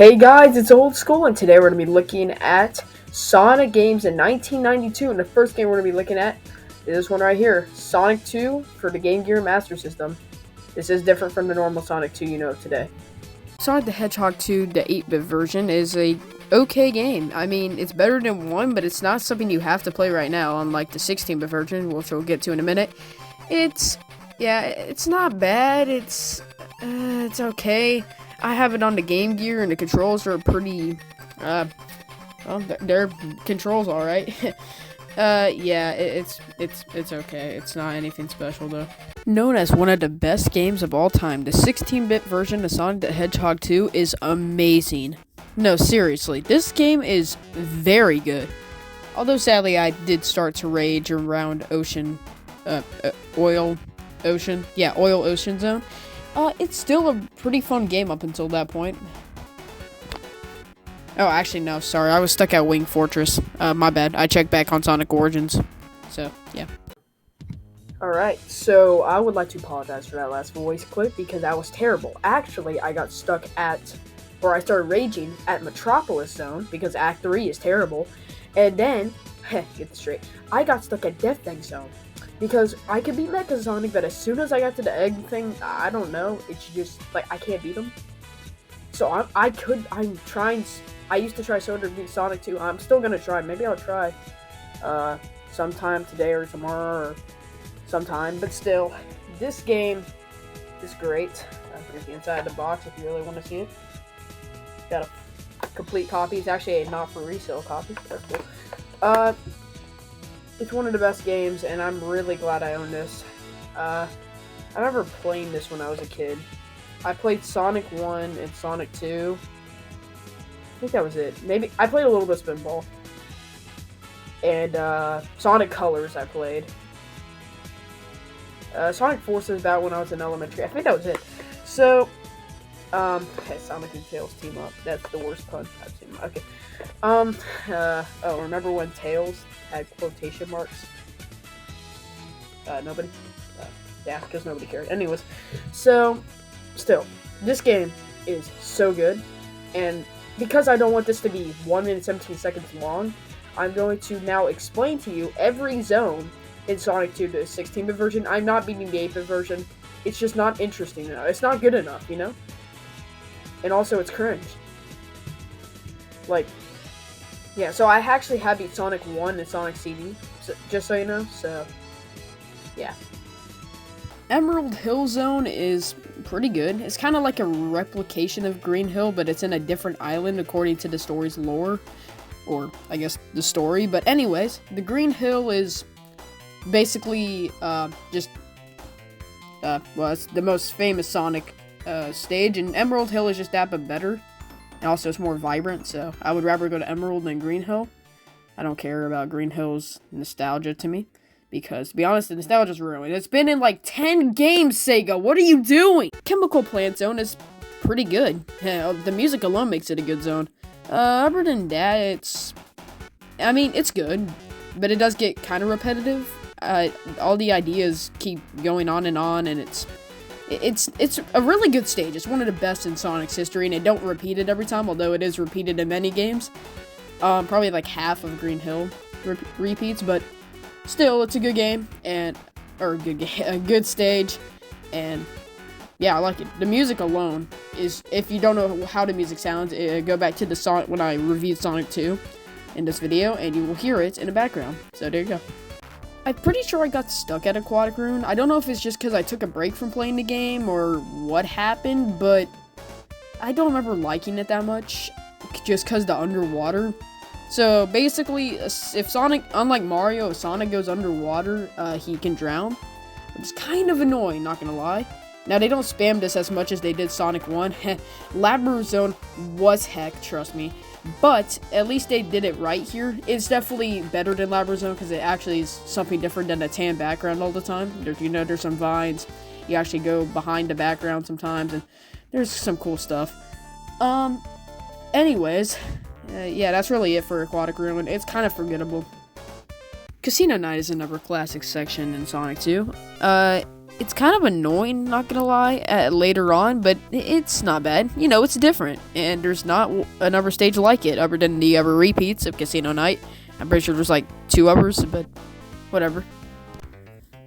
Hey guys, it's Old School, and today we're going to be looking at Sonic games in 1992, and the first game we're going to be looking at is this one right here, Sonic 2 for the Game Gear Master System. This is different from the normal Sonic 2 you know of today. Sonic the Hedgehog 2, the 8-bit version, is a okay game. I mean, it's better than 1, but it's not something you have to play right now, unlike the 16-bit version, which we'll get to in a minute. It's not bad, it's okay. I have it on the Game Gear, and the controls are pretty, their controls alright. It's okay. It's not anything special, though. Known as one of the best games of all time, the 16-bit version of Sonic the Hedgehog 2 is amazing. No, seriously, this game is very good. Although, sadly, I did start to rage around Oil Ocean Zone. It's still a pretty fun game up until that point. Oh, actually, no, sorry. I was stuck at Wing Fortress. My bad. I checked back on Sonic Origins. So, yeah. Alright, so I would like to apologize for that last voice clip because that was terrible. Actually, I got stuck I started raging at Metropolis Zone because Act 3 is terrible. And then, get this straight, I got stuck at Death Egg Zone. Because I could beat Mecha Sonic, but as soon as I got to the egg thing, I don't know, it's just, I can't beat him. So I used to try so to beat Sonic 2, I'm still gonna try, maybe I'll try, sometime today or tomorrow or sometime, but still, this game is great. Here's the inside of the box if you really want to see it. Got a complete copy, it's actually a not for resale copy, that's cool. It's one of the best games, and I'm really glad I own this. I remember playing this when I was a kid. I played Sonic 1 and Sonic 2. I think that was it. Maybe I played a little bit of Spinball. And Sonic Colors I played. Sonic Forces about when I was in elementary. I think that was it. So, Sonic and Tails team up. That's the worst pun I've seen. Okay. Remember when Tails had quotation marks? Nobody? Yeah, because nobody cared. Anyways, so, still, this game is so good, and because I don't want this to be 1 minute 17 seconds long, I'm going to now explain to you every zone in Sonic 2, the 16-bit version. I'm not beating the 8-bit version. It's just not interesting enough. It's not good enough, you know? And also, it's cringe. Yeah, so I actually have beat Sonic 1 and Sonic CD, just so you know, so, yeah. Emerald Hill Zone is pretty good. It's kind of like a replication of Green Hill, but it's in a different island according to the story's lore, or, I guess, the story. But anyways, the Green Hill is basically, it's the most famous Sonic stage, and Emerald Hill is just that, but better. And also, it's more vibrant, so I would rather go to Emerald than Green Hill. I don't care about Green Hill's nostalgia to me, because, to be honest, the nostalgia's ruined. It's been in, 10 games, Sega! What are you doing? Chemical Plant Zone is pretty good. The music alone makes it a good zone. Other than that, it's good, but it does get kind of repetitive. All the ideas keep going on, and it's a really good stage. It's one of the best in Sonic's history, and it don't repeat it every time, although it is repeated in many games. Probably half of Green Hill repeats, but still, it's a good game, a good stage, and yeah, I like it. The music alone is, if you don't know how the music sounds, go back to the Sonic when I reviewed Sonic 2 in this video, and you will hear it in the background. So there you go. I'm pretty sure I got stuck at Aquatic Ruin. I don't know if it's just because I took a break from playing the game or what happened, but I don't remember liking it that much, just because the underwater. So basically, if Sonic, unlike Mario, if Sonic goes underwater, he can drown, which is kind of annoying, not gonna lie. Now, they don't spam this as much as they did Sonic 1. Labyrinth Zone was heck, trust me. But, at least they did it right here. It's definitely better than Labyrinth Zone, because it actually is something different than a tan background all the time. There's some vines. You actually go behind the background sometimes, and there's some cool stuff. Anyways, yeah, that's really it for Aquatic Ruin. It's kind of forgettable. Casino Night is another classic section in Sonic 2. it's kind of annoying, not gonna lie, later on, but it's not bad. You know, it's different, and there's not another stage like it other than the other repeats of Casino Night. I'm pretty sure there's like 2 others, but whatever.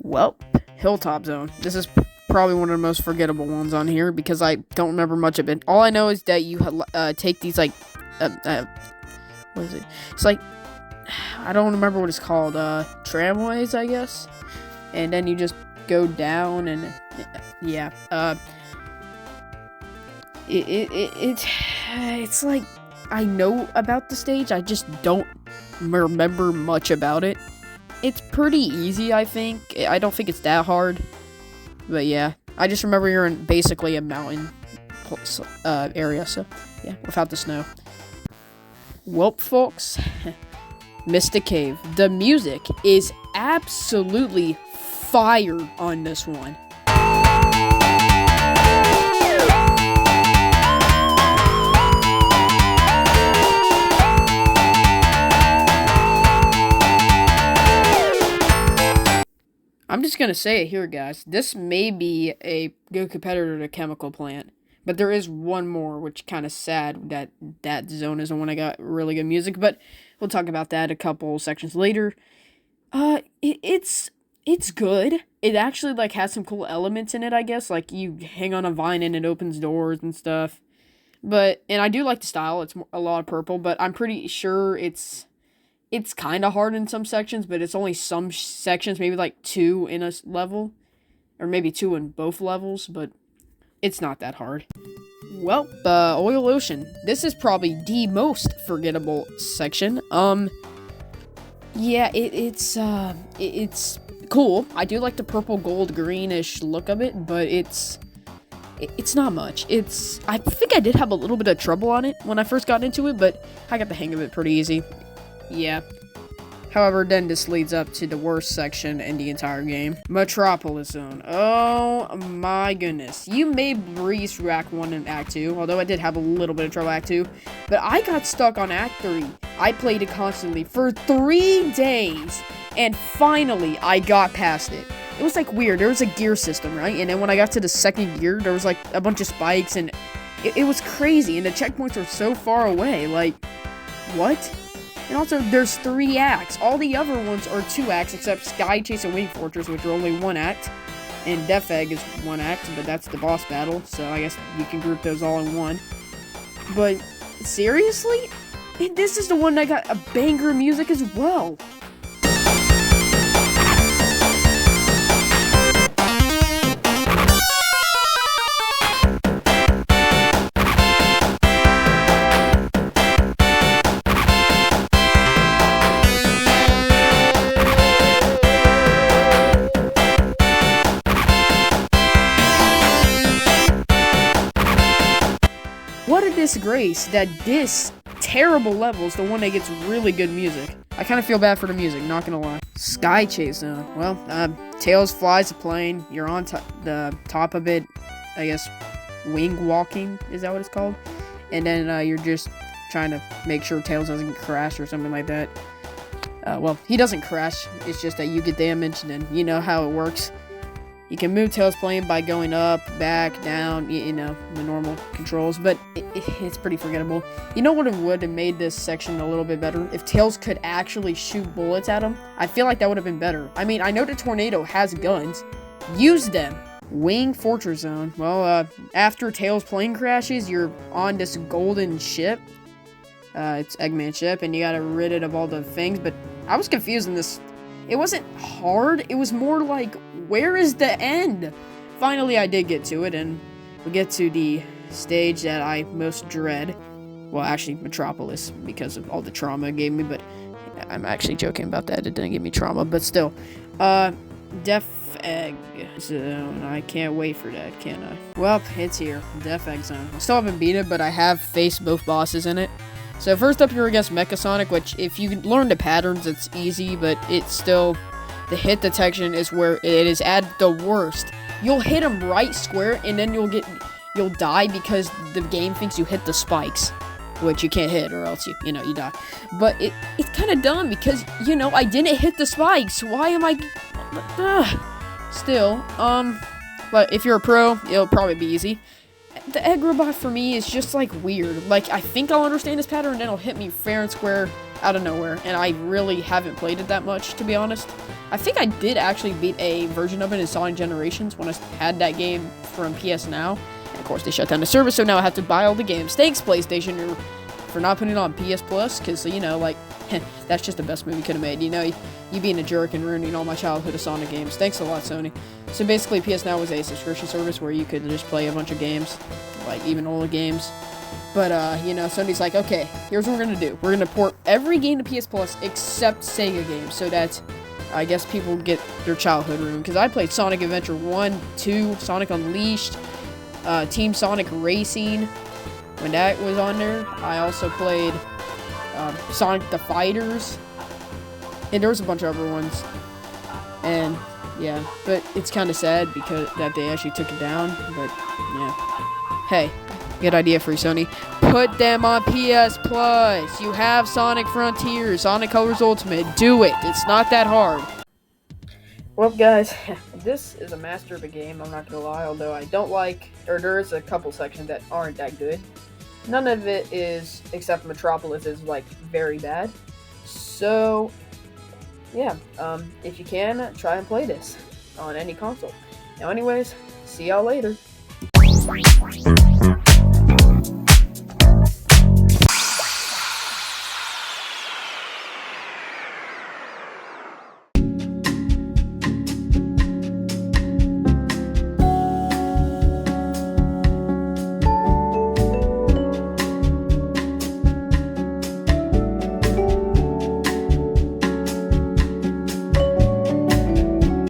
Well, Hilltop Zone. This is probably one of the most forgettable ones on here because I don't remember much of it. All I know is that you take these like, what is it? It's like, I don't remember what it's called, tramways, I guess. And then you just go down and, yeah, it's like, I know about the stage, I just don't remember much about it. It's pretty easy, I think. I don't think it's that hard. But yeah, I just remember you're in basically a mountain area, so yeah, without the snow. Well, folks, Mystic Cave. The music is absolutely fire on this one. I'm just gonna say it here, guys. This may be a good competitor to Chemical Plant, but there is one more, which kind of sad that zone is the one I got really good music. But we'll talk about that a couple sections later. It's good. It actually like has some cool elements in it, I guess. Like you hang on a vine and it opens doors and stuff. And I do like the style. It's a lot of purple, but I'm pretty sure it's kind of hard in some sections, but it's only some sections, maybe like 2 in a level, or maybe 2 in both levels, but it's not that hard. Well, Oil Ocean. This is probably the most forgettable section. Yeah, it's cool. I do like the purple, gold, greenish look of it, but it's not much. I think I did have a little bit of trouble on it when I first got into it, but I got the hang of it pretty easy. Yeah. However, then this leads up to the worst section in the entire game. Metropolis Zone. Oh my goodness. You may breeze through Act 1 and Act 2, although I did have a little bit of trouble Act 2. But I got stuck on Act 3. I played it constantly for 3 days, and finally I got past it. It was like weird. There was a gear system, right? And then when I got to the second gear, there was like a bunch of spikes, and it was crazy, and the checkpoints were so far away. Like, what? And also, there's 3 acts. All the other ones are 2 acts, except Sky Chase and Wing Fortress, which are only 1 act. And Death Egg is 1 act, but that's the boss battle, so I guess you can group those all in one. But, seriously? This is the one that got a banger music as well. What a disgrace that this terrible level is the one that gets really good music. I kind of feel bad for the music, not gonna lie. Sky Chase Zone. Well, Tails flies a plane. You're on the top of it. I guess wing walking, is that what it's called? And then you're just trying to make sure Tails doesn't crash or something like that. Well, he doesn't crash. It's just that you get damaged, and you know how it works. You can move Tails' plane by going up, back, down, you know, the normal controls, but it's pretty forgettable. You know what it would have made this section a little bit better? If Tails could actually shoot bullets at him. I feel like that would have been better. I mean, I know the Tornado has guns. Use them. Wing Fortress Zone. Well, after Tails' plane crashes, you're on this golden ship. It's Eggman's ship, and you gotta rid it of all the things, but I was confused in this. It wasn't hard, it was more like, where is the end? Finally, I did get to it, and we get to the stage that I most dread. Well, actually, Metropolis, because of all the trauma it gave me, but I'm actually joking about that. It didn't give me trauma, but still. Death Egg Zone. I can't wait for that, can I? Well, it's here. Death Egg Zone. I still haven't beat it, but I have faced both bosses in it. So first up, you're against Mechasonic, which if you learn the patterns, it's easy, but it's still, the hit detection is where it is at the worst. You'll hit him right square, and then you'll die because the game thinks you hit the spikes, which you can't hit, or else you die. But it's kind of dumb because, I didn't hit the spikes. Why am I? still, but if you're a pro, it'll probably be easy. The egg robot for me is just like weird. Like, I think I'll understand his pattern, and then it'll hit me fair and square out of nowhere, and I really haven't played it that much, to be honest. I think I did actually beat a version of it in Sonic Generations when I had that game from PS Now. And of course, they shut down the service, so now I have to buy all the games. Thanks, PlayStation, for not putting it on PS Plus, because, you know, like, that's just the best movie could have made. You know, you being a jerk and ruining all my childhood of Sonic games. Thanks a lot, Sony. So basically, PS Now was a subscription service where you could just play a bunch of games, like even older games. But, you know, Sony's like, okay, here's what we're going to do. We're going to port every game to PS Plus except Sega games, so that I guess people get their childhood ruined. Because I played Sonic Adventure 1, 2, Sonic Unleashed, Team Sonic Racing, when that was on there. I also played Sonic the Fighters, and there was a bunch of other ones. And, yeah, but it's kind of sad because that they actually took it down, but, yeah. Hey. Good idea, Free Sony. Put them on PS Plus. You have Sonic Frontiers, Sonic Colors Ultimate. Do it. It's not that hard. Well, guys, this is a master of a game, I'm not gonna lie, although I don't like, or there is a couple sections that aren't that good. None of it is, except Metropolis, is, like, very bad. So, yeah, if you can, try and play this on any console. Now, anyways, see y'all later.